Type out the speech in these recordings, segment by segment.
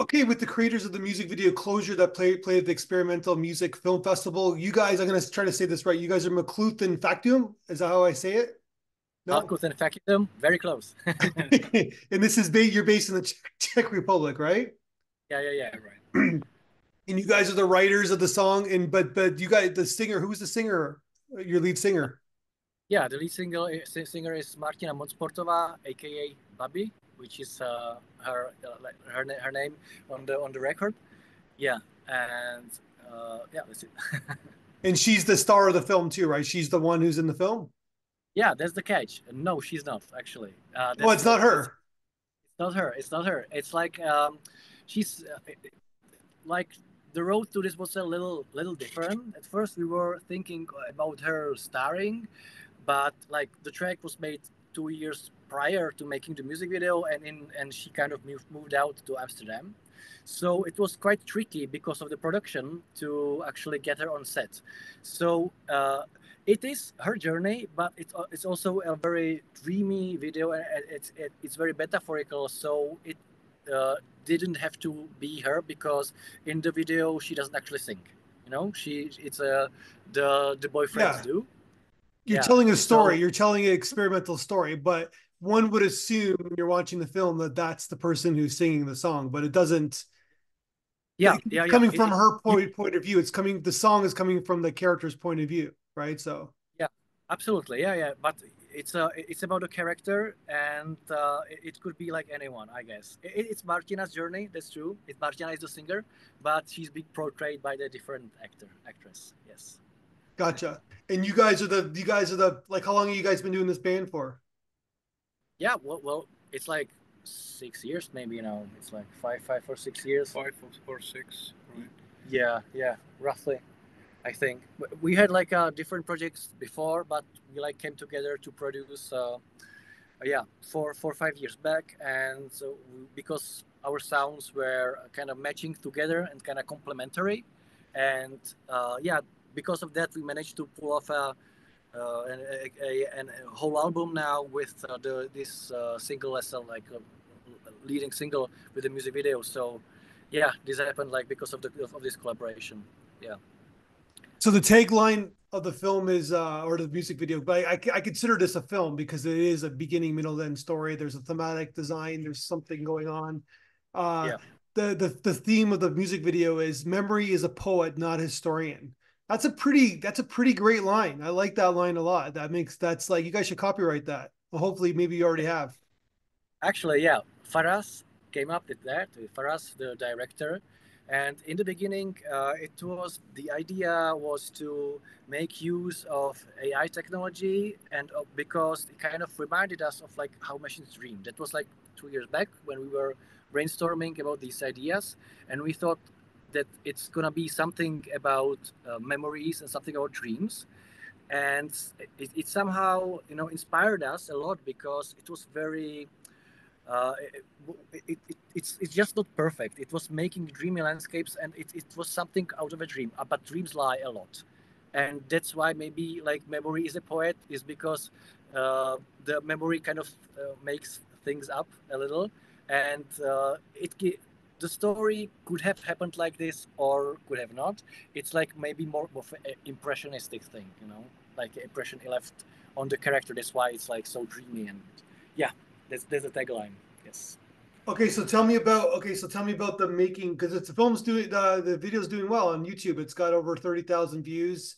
Okay, with the creators of the music video Closure that played at the Experimental Music Film Festival, you guys, I'm going to try to say this right. You guys are Malcuth and Facutum. Is that how I say it? No? Malcuth Facutum, very close. And this is you're based in the Czech Republic, right? Yeah, right. And you guys are the writers of the song. And but you guys, the singer, who's the singer? Your lead singer? Yeah, the lead singer is Martina aka Babi, which is her name on the record. Yeah, and yeah, that's it. And she's the star of the film too, right? She's the one who's in the film. Yeah, that's the catch. No, she's not actually. Oh, it's not That's her. it's not her. It's not her. It's like she's like the road to this was a little different. At first, we were thinking about her starring, but like the track was made 2 years prior to making the music video, and she kind of moved out to Amsterdam. So it was quite tricky because of the production to actually get her on set. So it is her journey, but it's also a very dreamy video, and it's very metaphorical. So it uh, didn't have to be her because in the video she doesn't actually sing. You know, it's the boyfriends Yeah. do. You're Yeah. telling a story. So You're telling an experimental story, but one would assume when you're watching the film that that's the person who's singing the song, but it doesn't. It's yeah. coming from her You, point of view. It's coming. The song is coming from the character's point of view, right? So yeah, absolutely. Yeah. But it's about a character, and it could be like anyone, I guess. It's Martina's journey. That's true. Martina is the singer, but she's being portrayed by the different actress. Yes. gotcha. And you guys are the like. How long have you guys been doing this band for? Yeah. Well, it's like 6 years, maybe. It's like 5 or 6 years. 5 or 6, right? Yeah, roughly. I think we had like different projects before, but we like came together to produce. Yeah, 4 or 5 years back, and so because our sounds were kind of matching together and kind of complementary, and yeah, because of that, we managed to pull off a whole album now with this single as a leading single with the music video. So yeah, this happened like because of this collaboration. Yeah. So the tagline of the film is, or the music video, but I consider this a film because it is a beginning, middle, end story. There's a thematic design. There's something going on. Uh, Yeah. the theme of the music video is memory is a poet, not a historian. That's a pretty great line. I like that line a lot. That's like you guys should copyright that. Well, hopefully, maybe you already have. Actually, yeah, Faraz came up with that. Faraz, the director, and in the beginning, the idea was to make use of AI technology, and because it kind of reminded us of like how machines dream. That was like 2 years back when we were brainstorming about these ideas, and we thought that it's gonna be something about memories and something about dreams, and it somehow inspired us a lot because it was very uh, it's just not perfect. It was making dreamy landscapes, and it was something out of a dream. But dreams lie a lot, and that's why maybe like memory is a poet is because the memory kind of makes things up a little, and the story could have happened like this or could have not. It's like maybe more of an impressionistic thing, like impression left on the character. That's why it's like so dreamy and yeah, there's a tagline. Yes. Okay, so tell me about the making because it's the film's doing the video's doing well on YouTube. It's got over 30,000 views.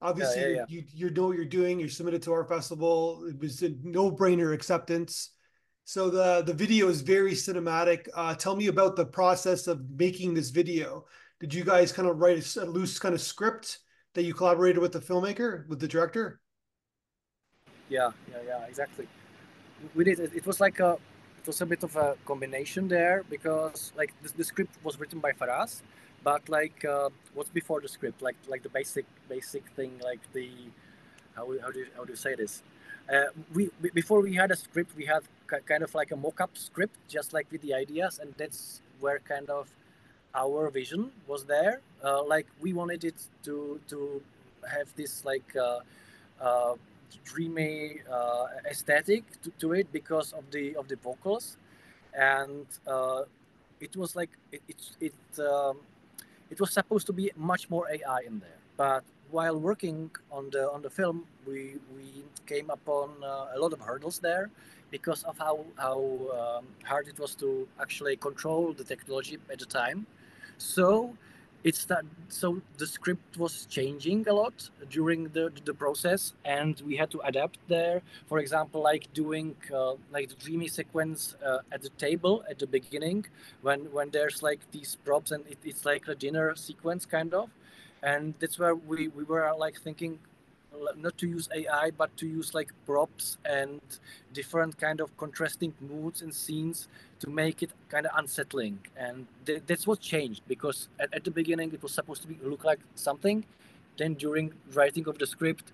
Yeah, Obviously, yeah, yeah. you know what you're doing. You're submitted to our festival. It was a no-brainer acceptance. So the video is very cinematic. Tell me about the process of making this video. Did you guys kind of write a loose kind of script that you collaborated with the filmmaker, with the director? Yeah. Exactly. We did. It was a bit of a combination there because like the script was written by Faraz, but like what's before the script, like the basic thing, like the how do you say this? Before we had a script, we had kind of like a mock-up script, just like with the ideas, and that's where kind of our vision was there. Like we wanted it to have this like uh, dreamy aesthetic to it because of the vocals, and it was like it was supposed to be much more AI in there. But while working on the film, we came upon a lot of hurdles there because of how hard it was to actually control the technology at the time. So it's that so the script was changing a lot during the process, and we had to adapt there. For example, like doing like the dreamy sequence at the table at the beginning, when there's like these props, and it's like a dinner sequence kind of, and that's where we were like thinking not to use AI, but to use like props and different kind of contrasting moods and scenes to make it kind of unsettling. And that's what changed, because at the beginning it was supposed to be look like something. Then during writing of the script,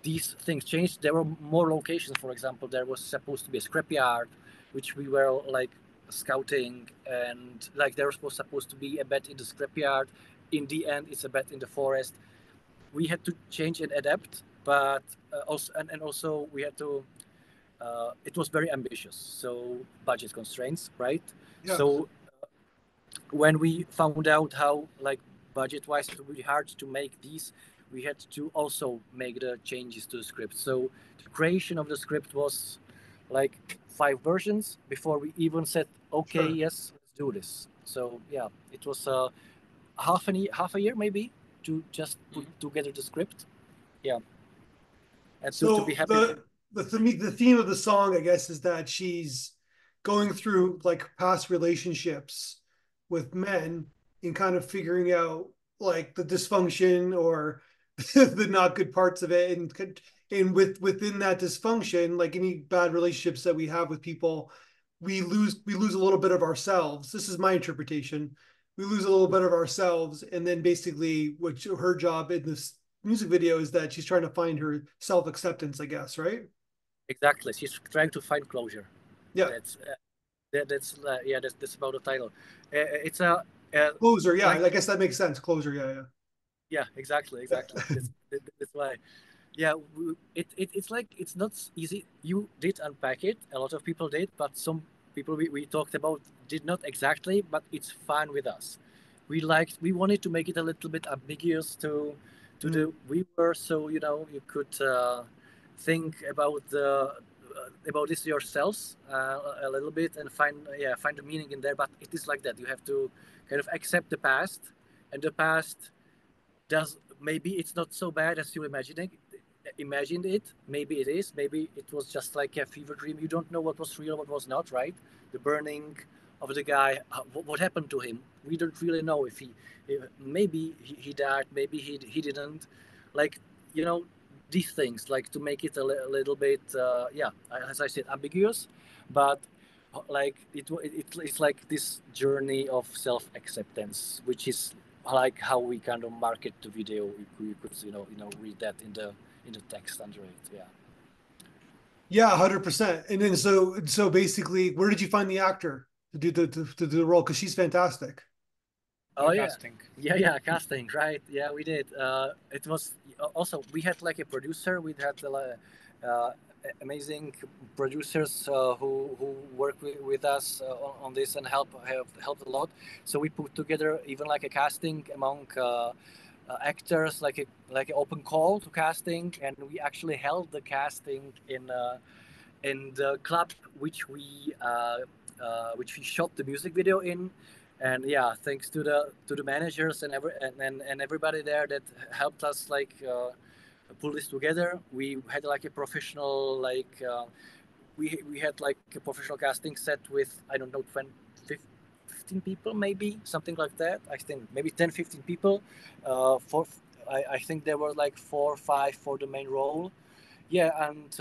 these things changed. There were more locations. For example, there was supposed to be a scrapyard, which we were like scouting, and like there was supposed to be a bed in the scrapyard. In the end, it's a bed in the forest. We had to change and adapt, but also and also we had to. It was very ambitious, so budget constraints, right? Yeah. So when we found out how like budget-wise it would be hard to make these, we had to also make the changes to the script. So the creation of the script was like 5 versions before we even said, okay, Sure. yes, let's do this. So yeah, it was half a year maybe to just put together the script. Yeah, and to be So happy with. the theme of the song, I guess, is that she's going through like past relationships with men and kind of figuring out like the dysfunction or the not good parts of it, and within that dysfunction, like any bad relationships that we have with people, we lose a little bit of ourselves. This is my interpretation. We lose a little bit of ourselves, and then basically, what her job in this music video is that she's trying to find her self acceptance, I guess, right? Exactly, she's trying to find closure. Yeah. That's yeah, that's about the title. It's a Closer. Yeah. like I guess that makes sense. Closer. Yeah. yeah, exactly. Yeah. That's why. Yeah, it's like it's not easy. You did unpack it. A lot of people did, but some people we talked about did not exactly. But it's fine with us. We wanted to make it a little bit ambiguous to the viewer, so you could think about this yourselves a little bit and find the meaning in there. But it is like that. You have to kind of accept the past, and the past does maybe it's not so bad as you imagined it. Maybe it is. Maybe it was just like a fever dream. You don't know what was real, what was not, right? The burning of the guy, what happened to him? We don't really know if maybe he died, maybe he didn't. Like, you know, these things, like to make it a little bit, yeah, as I said, ambiguous, but like it's like this journey of self-acceptance, which is like how we kind of market the video. You could read that in the text under it. Yeah. Yeah. 100%. And then so basically, where did you find the actor to do the role? Because she's fantastic. Oh yeah, Casting. yeah, casting, right? Yeah, we did. It was also we had like a producer. We had uh, amazing producers who work with us on this and have helped a lot. So we put together even like a casting among actors, like an open call to casting, and we actually held the casting in the club which we shot the music video in. And yeah, thanks to the managers and everybody there that helped us like pull this together. We had like a professional we had like a professional casting set with, I don't know, 15 people, maybe something like that. I think maybe 10, 15 people. I think there were like 4 or 5 for the main role. Yeah, and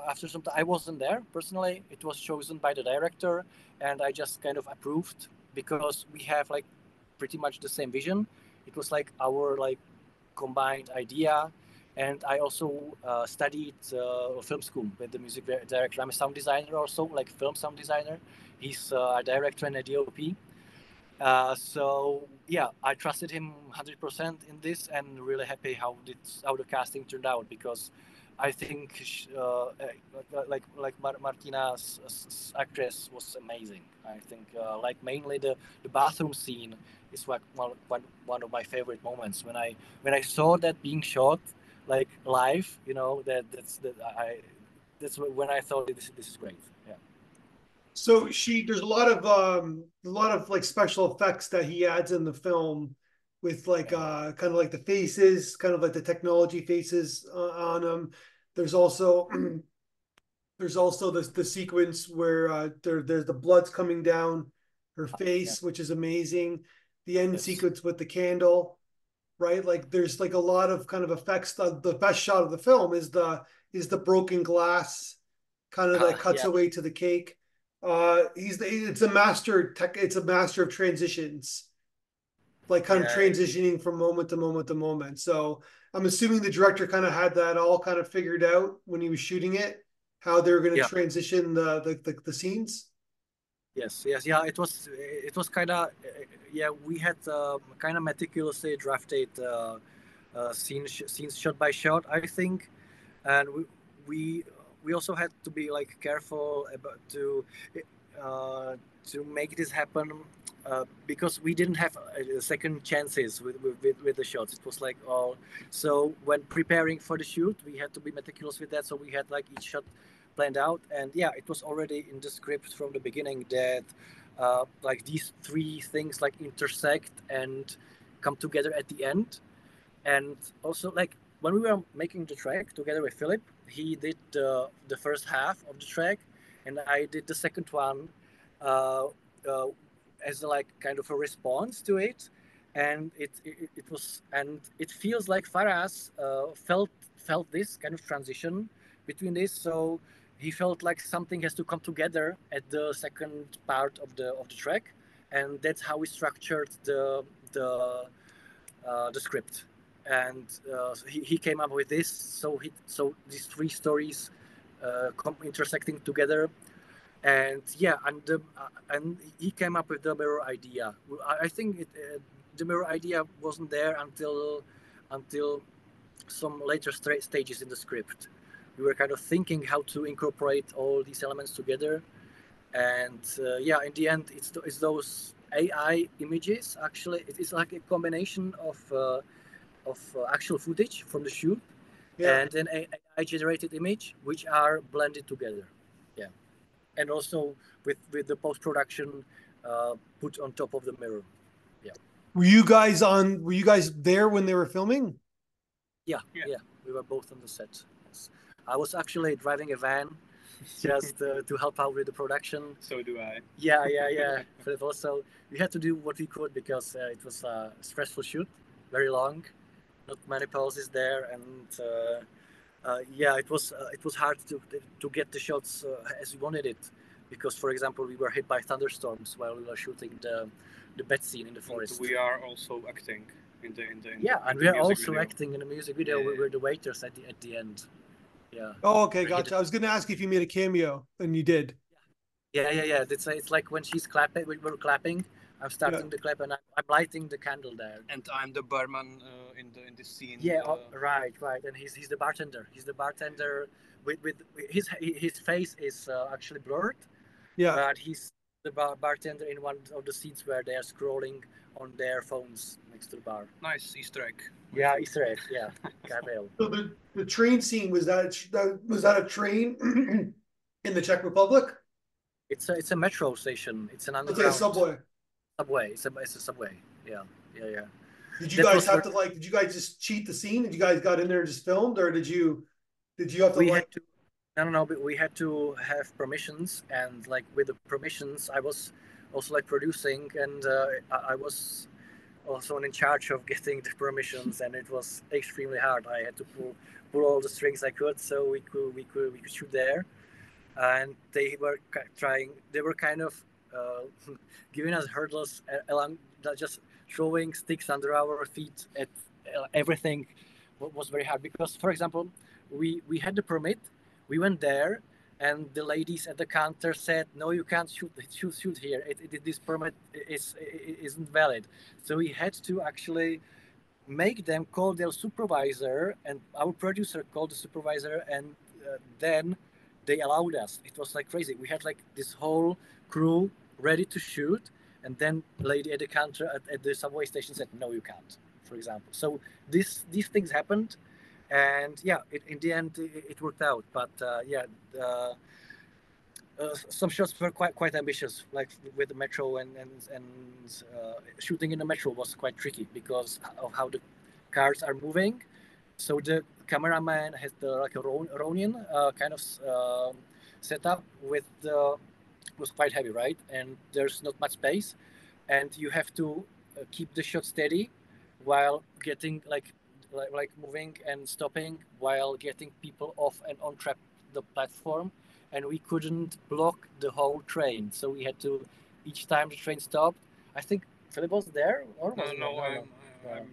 after some time, I wasn't there personally. It was chosen by the director, and I just kind of approved because we have like pretty much the same vision. It was like our like combined idea, and I also studied film school with the music director. I'm a sound designer, also like film sound designer. He's a director and a DOP. So yeah, I trusted him 100% in this, and really happy how the casting turned out, because I think Martina's actress was amazing. I think like mainly the bathroom scene is like one of my favorite moments when I saw that being shot like live. You know that's when I thought this is great. Yeah. So there's a lot of like special effects that he adds in the film with like Yeah. kind of like the faces, kind of like the technology faces on them. There's also there's also the sequence where there's the blood's coming down her Yeah. face, which is amazing. The end Yes. sequence with the candle, right? Like there's like a lot of kind of effects. The best shot of the film is the broken glass, kind of that cuts Yeah. away to the cake. It's a master tech. It's a master of transitions, like kind of Yeah. transitioning from moment to moment to moment. So I'm assuming the director kind of had that all kind of figured out when he was shooting it, how they were going to Yeah. transition the scenes. Yes, yes, yeah. It was kind of yeah. We had kind of meticulously drafted scenes shot by shot, I think, and we we also had to be like careful about uh, to make this happen because we didn't have second chances with the shots. It was like all so when preparing for the shoot, we had to be meticulous with that. So we had like each shot planned out, and yeah, it was already in the script from the beginning that like these three things like intersect and come together at the end. And also like when we were making the track together with Philip, he did the first half of the track and I did the second one uh, uh, as like kind of a response to it. And it was, and it feels like Faraz felt this kind of transition between this. So he felt like something has to come together at the second part of the track, and that's how we structured the script. And he came up with this. So these three stories intersecting together, and yeah, and he came up with the mirror idea. I think the mirror idea wasn't there until some later stages in the script. We were kind of thinking how to incorporate all these elements together, and yeah, in the end, it's those AI images. Actually, it's like a combination of actual footage from the shoot Yeah. and an AI generated image, which are blended together. Yeah, and also with the post production put on top of the mirror. Yeah. Were you guys there when they were filming? Yeah, Yeah. yeah, we were both on the set. Yes. I was actually driving a van just to help out with the production. So do I. Yeah, yeah, yeah. But also, we had to do what we could because it was a stressful shoot, very long, not many pauses there, and yeah, it was hard to get the shots as we wanted it, because, for example, we were hit by thunderstorms while we were shooting the bed scene in the forest. And we are also acting yeah, and we the are music also video. acting in the music video. Yeah. We were the waiters at the end. Yeah. Oh, okay, We're gotcha. I was going to ask if you made a cameo, and you did. Yeah, yeah, yeah. It's like when she's clapping, we were clapping. I'm starting the clap and I'm lighting the candle there. And I'm the barman in this scene. Yeah, right, right. And he's the bartender. He's the bartender with his face is actually blurred, Yeah. but he's the bartender in one of the scenes where they are scrolling on their phones next to the bar. Nice Easter egg. Yeah, Easter egg. Yeah, Gabriel. So the train scene, was that a train in the Czech Republic? It's a metro station. It's an It's like a underground subway. subway. It's a subway. Yeah, yeah, yeah. Did you That guys was have to like? Did you guys just cheat the scene? Did you guys got in there and just filmed, or did you have to we like? had to no, but we had to have permissions, and like with the permissions I was also like producing, and I was also in charge of getting the permissions, and it was extremely hard. I had to pull all the strings I could so we could shoot there, and they were trying. They were kind of giving us hurdles along, just throwing sticks under our feet at everything. Was very hard because, for example, we had the permit, we went there, and the ladies at the counter said, "No, you can't shoot here. This permit isn't valid." So we had to actually make them call their supervisor, and our producer called the supervisor, and then they allowed us. It was like crazy. We had like this whole crew ready to shoot, and then lady at the counter at the subway station said, "No, you can't." For example, so these things happened, and yeah, in the end it worked out. But yeah. Some shots were quite ambitious, like with the metro, and shooting in the metro was quite tricky because of how the cars are moving. So the cameraman has like a Ronin kind of setup with the was quite heavy, right? And there's not much space, and you have to keep the shot steady while getting like moving and stopping while getting people off and on trap the platform, and we couldn't block the whole train, so we had to each time the train stopped. I think Philip was there, or was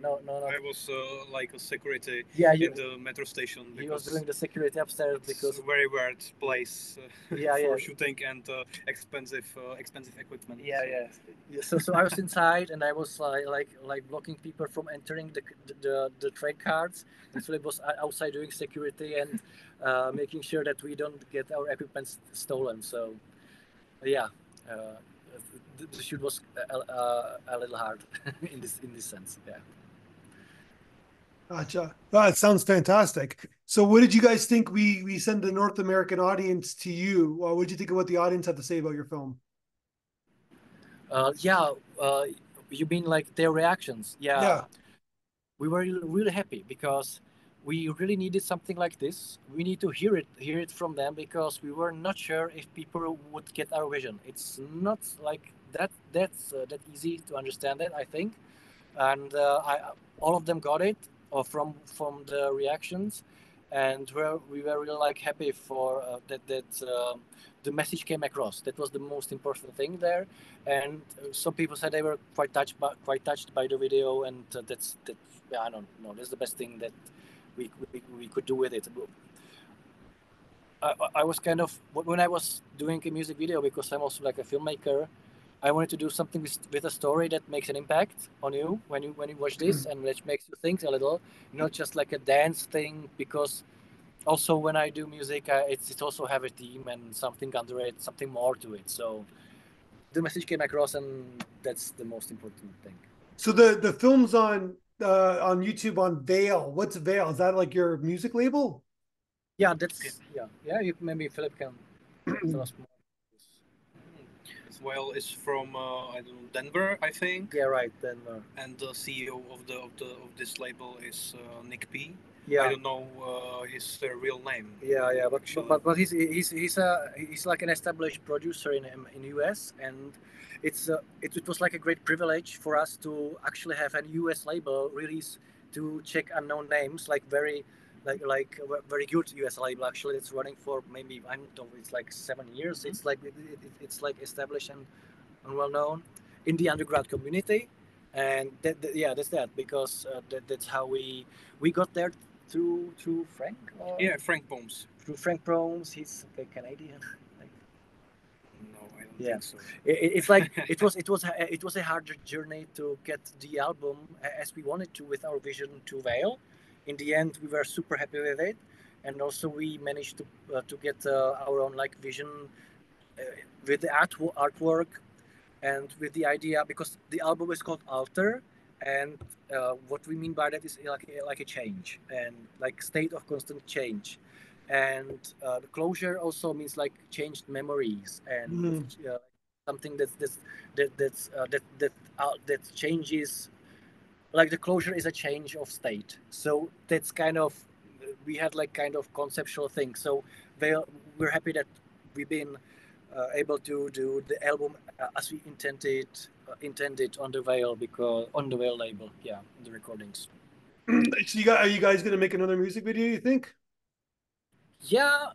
No, no. I was like a security Yeah, in the metro station he was because doing the security upstairs it's because a very weird place yeah, for yeah. shooting and expensive equipment. Yeah, so. yeah. So I was inside and I was like blocking people from entering the train cards, and Philip was outside doing security and making sure that we don't get our equipment stolen. So yeah, uh, the shoot was a little hard in this sense. Yeah. Gotcha. It sounds fantastic. So, what did you guys think? We send the North American audience to you. What did you think of what the audience had to say about your film? Yeah. You mean like their reactions? Yeah. Yeah. We were really happy because we really needed something like this. We need to hear it from them because we were not sure if people would get our vision. It's not like that's that easy to understand it, I think, and all of them got it from the reactions, and we were really like happy for that the message came across. That was the most important thing there, and some people said they were quite touched by the video, and that yeah, I don't know, that's the best thing that we could do with it. I was kind of, when I was doing a music video, because I'm also like a filmmaker, I wanted to do something with a story that makes an impact on you when you watch this, and which makes you think a little, not just like a dance thing. Because also when I do music, it's also have a theme and something under it, something more to it. So the message came across, and that's the most important thing. So the film's on YouTube on Veil. What's Veil? Is that like your music label? Yeah, that's yeah. You maybe Philip can tell us more. Well, it's from I don't know, Denver, I think. Yeah, right. Denver. And the CEO of this label is Nick P. Yeah. I don't know his real name. Yeah, but he's like an established producer in US, and it was like a great privilege for us to actually have an US label release to check unknown names, like very good US label. Actually, it's running for maybe, I don't know, it's like 7 years. It's like it's like established and well known in the underground community, and yeah, that's that, because that's how we got there through Frank. Yeah, Frank Bones. Through Frank Bones. He's a Canadian. Like, no, I don't think so. It's like it was a harder journey to get the album as we wanted to, with our vision to Veil. In the end, we were super happy with it, and also we managed to get our own like vision with the artwork, and with the idea, because the album is called Alter, and what we mean by that is like a change, and like state of constant change, and the closure also means like changed memories, and something that changes, like the closure is a change of state. So that's kind of, we had like kind of conceptual thing. So we're happy that we've been able to do the album as we intended on the Veil, because on the Veil label, yeah, the recordings. So are you guys going to make another music video, you think? Yeah,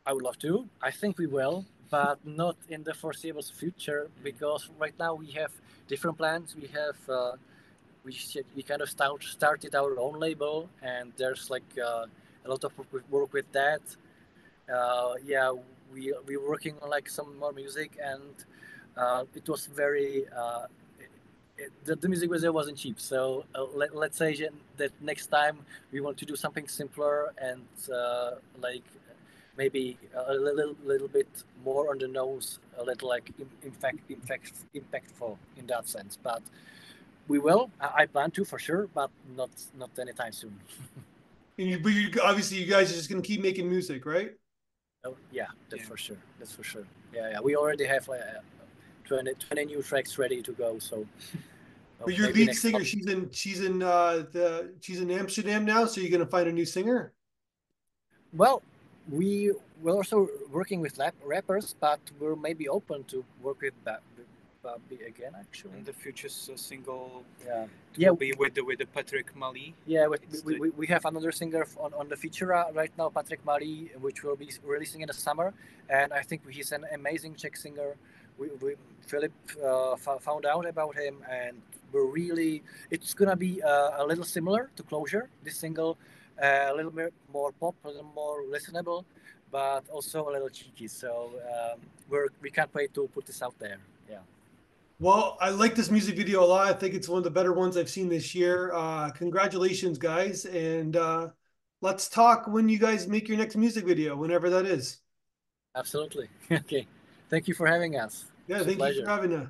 I would love to. I think we will, but not in the foreseeable future, because right now we have different plans. We have we kind of started our own label, and there's like a lot of work with that. Yeah, we're working on like some more music, and it was very the music video wasn't cheap. So let's say that next time we want to do something simpler and like maybe a little bit more on the nose, a little like impactful in that sense. But we will. I plan to for sure, but not anytime soon. But obviously you guys are just gonna keep making music, right? Oh, yeah, that's for sure. That's for sure. Yeah. We already have like 20 new tracks ready to go. So But your lead singer, she's in Amsterdam now, so you're gonna find a new singer? Well, we're also working with rappers, but we're maybe open to work with Babi again, actually. And the future single will be with the Patrick Mali. Yeah, we have another singer on the feature right now, Patrick Mali, which will be releasing in the summer. And I think he's an amazing Czech singer. Philip found out about him, and it's gonna be a little similar to Closure, this single, a little bit more pop, a little more listenable, but also a little cheeky. So we can't wait to put this out there. Yeah. Well, I like this music video a lot. I think it's one of the better ones I've seen this year. Congratulations, guys. And let's talk when you guys make your next music video, whenever that is. Absolutely. Okay. Thank you for having us. Yeah, thank you for having us.